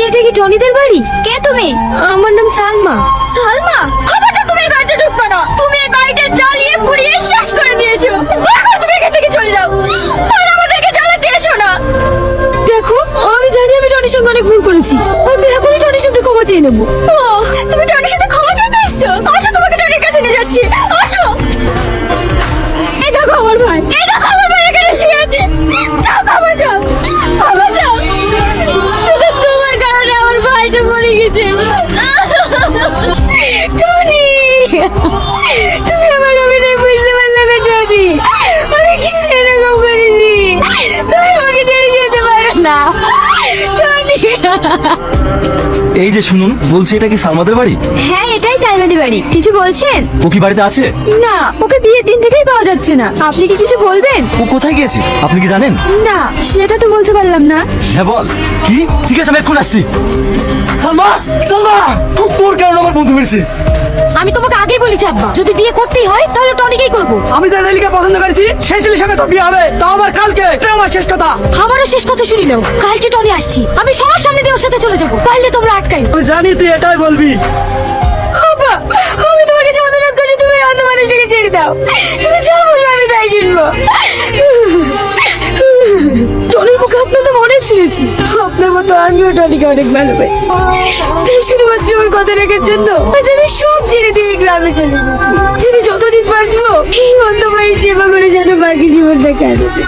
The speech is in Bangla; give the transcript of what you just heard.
এটা কি টনিদের বাড়ি? কে তুমি? আমার নাম সালমা। সালমা? খবরটা তুমি এই বাড়িতে ঢুকবে না। তুমি এই বাড়িটা জ্বালিয়ে পুড়িয়ে শেষ করে দিয়েছো। এখন তুমি এখান থেকে চলে যাও আর আমাদেরকে জ্বালাতে এসো না। দেখো, আমি জানি আমি টনির সঙ্গে অনেক ভুল করেছি। আমি এখনই টনির সঙ্গে ক্ষমা চেয়ে নেবো। ও, তুমি টনির সাথে ক্ষমা চাইতে এসছো? আসো, তোমাকে টনির কাছে নিয়ে যাচ্ছি। আসো। এই দেখো আমার ভাই, এই দেখো আমার ভাই এখানে শুয়ে আছে। যাও, ক্ষমা চাও, ক্ষমা চাও। শুধু তোমার কারণে আমার ভাইটা মরে গেছে। টনি, তুমি আমার অভিনয় বুঝতে পারলে না টনি? আমি কি এরকম করেছি? তুমি আমাকে ছেড়ে যেতে পারো না টনি। এই যে শুনুন, বলছি এটা কি সালমাদের বাড়ি? হ্যাঁ, এটাই সালমাদের বাড়ি। কিছু বলছেন? ও কি বাড়িতে আছে? না, ওকে বিয়ের দিন থেকেই পাওয়া যাচ্ছে না। আপনি কি কিছু বলবেন? ও কোথায় গিয়েছে আপনি কি জানেন? না, সেটা তো বলতে পারলাম না। হ্যাঁ বল। কি? ঠিক আছে, আমি এখন আসছি। সালমা, সালমা, তোর কারণে আমার বন্ধু মেরেছে। আমি তোমাকে আগেই বলেছি আব্বা, যদি বিয়ে করতেই হয় তাহলে টনিকেই করবো। আমি যে ছেলেকে পছন্দ করেছি সেই ছেলের সঙ্গে তো বিয়ে হবে, তাও আবার কালকে। এটা আমার শেষ কথা। আমারও শেষ কথা শুনিলেও কালকে টনি আসছি। আমি সবার সামনে দিয়ে ওর সাথে চলে যাবো, পারলে তোমরা আটকাই। আমি জানি তুই এটাই বলবি। আব্বা, আমি তোমার কাছে অনুরোধ করছি, তুমি অন্য মানুষটাকে ছেড়ে দাও। তুমি যা বলবে আমি তাই শুনবো। টনির মুখে আপনার নাম অনেক শুনেছি। আপনার মতো আমিও টনিকে অনেক ভালোবাসি। তাই শুধুমাত্র ওর কথা রাখার জন্য আজ আমি সব ছেড়ে দিয়ে এই গ্রামে চলে গেছি। যদি যতদিন বাঁচবো এই অন্ধ মায়ের সেবা করে যেন বাকি জীবনটা কাটবে।